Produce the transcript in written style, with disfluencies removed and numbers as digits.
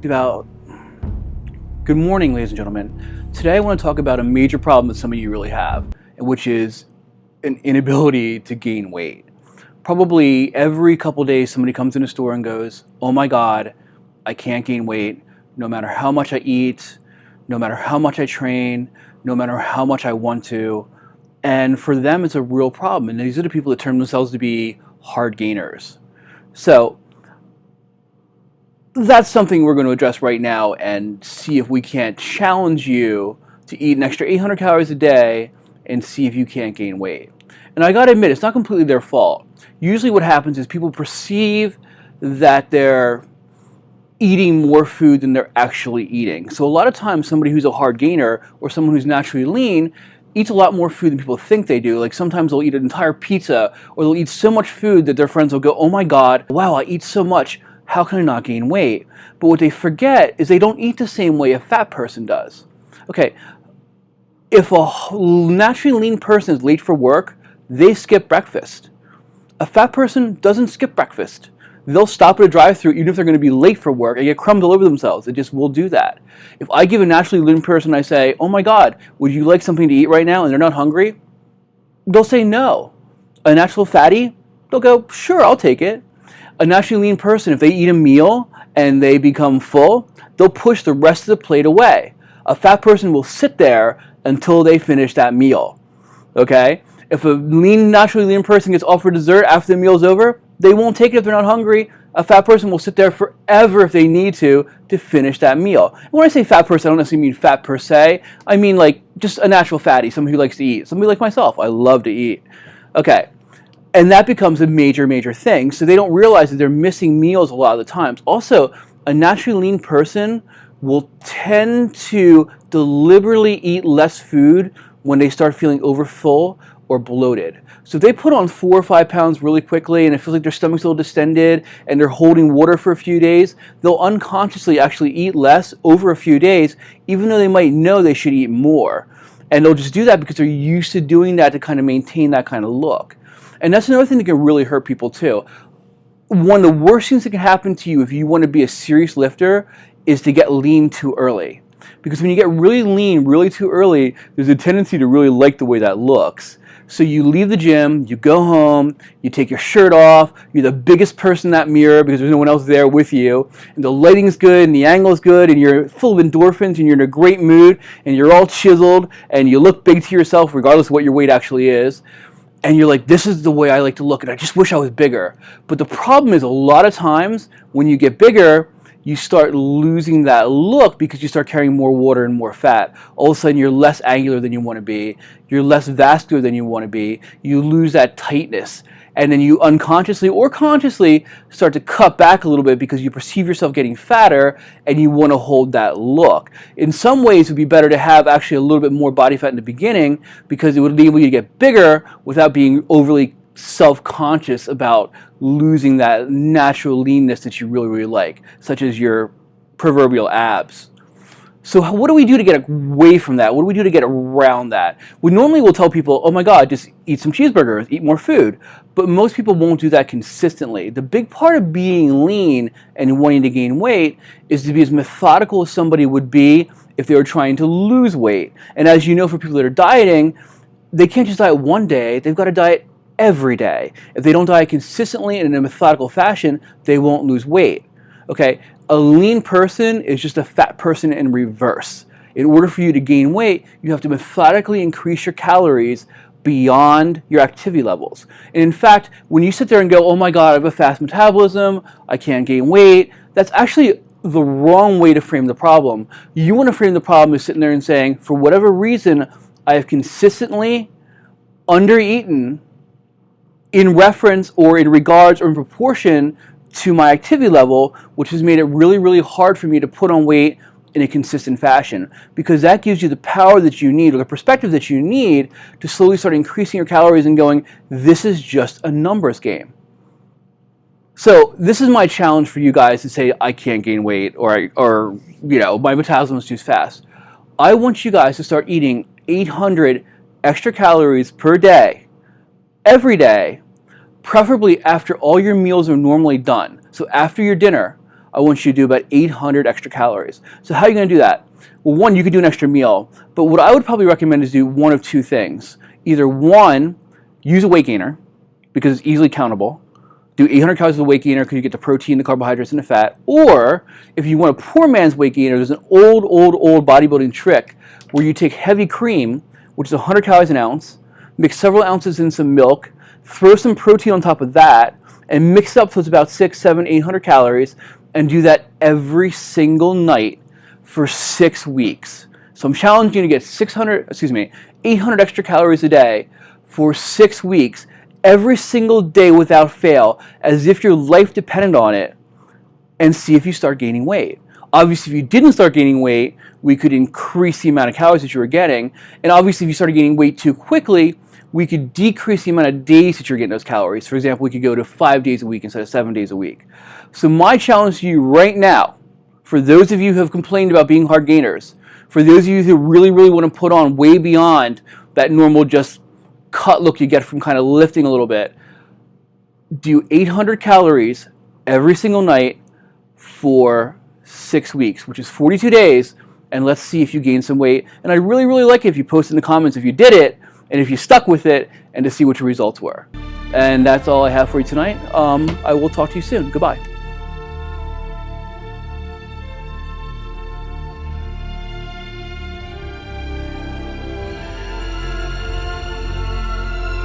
about... Good morning, ladies and gentlemen. Today I want to talk about a major problem that some of you really have, which is an inability to gain weight. Probably every couple days somebody comes in a store and goes, oh my God, I can't gain weight no matter how much I eat, no matter how much I train, no matter how much I want to. And for them it's a real problem. And these are the people that term themselves to be hard gainers. So that's something we're going to address right now and see if we can't challenge you to eat an extra 800 calories a day and see if you can't gain weight. And I gotta admit, it's not completely their fault. Usually what happens is people perceive that they're eating more food than they're actually eating. So a lot of times somebody who's a hard gainer or someone who's naturally lean eats a lot more food than people think they do. Like sometimes they'll eat an entire pizza, or they'll eat so much food that their friends will go, oh my God, wow, I eat so much. How can I not gain weight? But what they forget is they don't eat the same way a fat person does. Okay, if a naturally lean person is late for work, they skip breakfast. A fat person doesn't skip breakfast. They'll stop at a drive-thru even if they're going to be late for work and get crumbs all over themselves. They just will do that. If I give a naturally lean person, I say, oh my God, would you like something to eat right now? And they're not hungry, they'll say no. A natural fatty, they'll go, sure, I'll take it. A naturally lean person, if they eat a meal and they become full, they'll push the rest of the plate away. A fat person will sit there until they finish that meal. Okay? If a naturally lean person gets offered dessert after the meal's over, they won't take it if they're not hungry. A fat person will sit there forever if they need to finish that meal. And when I say fat person, I don't necessarily mean fat per se. I mean like just a natural fatty, somebody who likes to eat. Somebody like myself, I love to eat. Okay. And that becomes a major thing. So they don't realize that they're missing meals a lot of the times. Also, a naturally lean person will tend to deliberately eat less food when they start feeling overfull or bloated. So if they put on 4 or 5 pounds really quickly and it feels like their stomach's a little distended and they're holding water for a few days, they'll unconsciously actually eat less over a few days, even though they might know they should eat more. And they'll just do that because they're used to doing that to kind of maintain that kind of look. And that's another thing that can really hurt people too. One of the worst things that can happen to you if you want to be a serious lifter is to get lean too early. Because when you get really lean really too early, there's a tendency to really like the way that looks. So you leave the gym, you go home, you take your shirt off, you're the biggest person in that mirror because there's no one else there with you, and the lighting's good and the angle's good and you're full of endorphins and you're in a great mood and you're all chiseled and you look big to yourself regardless of what your weight actually is. And you're like, this is the way I like to look, and I just wish I was bigger. But the problem is a lot of times when you get bigger, you start losing that look because you start carrying more water and more fat. All of a sudden you're less angular than you want to be. You're less vascular than you want to be. You lose that tightness. And then you unconsciously or consciously start to cut back a little bit because you perceive yourself getting fatter and you want to hold that look. In some ways it would be better to have actually a little bit more body fat in the beginning because it would enable you to get bigger without being overly self-conscious about losing that natural leanness that you really like, such as your proverbial abs. So what do we do to get away from that? What do we do to get around that? We normally will tell people, oh my God, just eat some cheeseburgers, eat more food. But most people won't do that consistently. The big part of being lean and wanting to gain weight is to be as methodical as somebody would be if they were trying to lose weight. And as you know, for people that are dieting, they can't just diet one day, they've got to diet every day. If they don't diet consistently and in a methodical fashion, they won't lose weight. Okay? A lean person is just a fat person in reverse. In order for you to gain weight, you have to methodically increase your calories beyond your activity levels. And in fact, when you sit there and go, oh my God, I have a fast metabolism, I can't gain weight, that's actually the wrong way to frame the problem. You want to frame the problem as sitting there and saying, for whatever reason, I have consistently undereaten in reference or in regards or in proportion to my activity level, which has made it really hard for me to put on weight in a consistent fashion, because that gives you the power that you need or the perspective that you need to slowly start increasing your calories and going, this is just a numbers game. So this is my challenge for you guys to say I can't gain weight or you know, my metabolism is too fast. I want you guys to start eating 800 extra calories per day, every day, preferably after all your meals are normally done. So after your dinner, I want you to do about 800 extra calories. So how are you going to do that? Well, one, you could do an extra meal, but what I would probably recommend is do one of two things. Either one, use a weight gainer because it's easily countable. Do 800 calories of the weight gainer because you get the protein, the carbohydrates, and the fat. Or if you want a poor man's weight gainer, there's an old bodybuilding trick where you take heavy cream, which is 100 calories an ounce, mix several ounces in some milk, throw some protein on top of that, and mix it up so it's about 600, 700, 800 calories, and do that every single night for 6 weeks. So I'm challenging you to get 800 extra calories a day for 6 weeks, every single day without fail, as if your life depended on it, and see if you start gaining weight. Obviously, if you didn't start gaining weight, we could increase the amount of calories that you were getting, and obviously if you started gaining weight too quickly, we could decrease the amount of days that you're getting those calories. For example, we could go to 5 days a week instead of 7 days a week. So my challenge to you right now, for those of you who have complained about being hard gainers, for those of you who really want to put on way beyond that normal just cut look you get from kind of lifting a little bit, do 800 calories every single night for 6 weeks, which is 42 days, and let's see if you gain some weight. And I'd really like it if you post in the comments if you did it, and if you stuck with it, and to see what your results were. And that's all I have for you tonight. I will talk to you soon. Goodbye.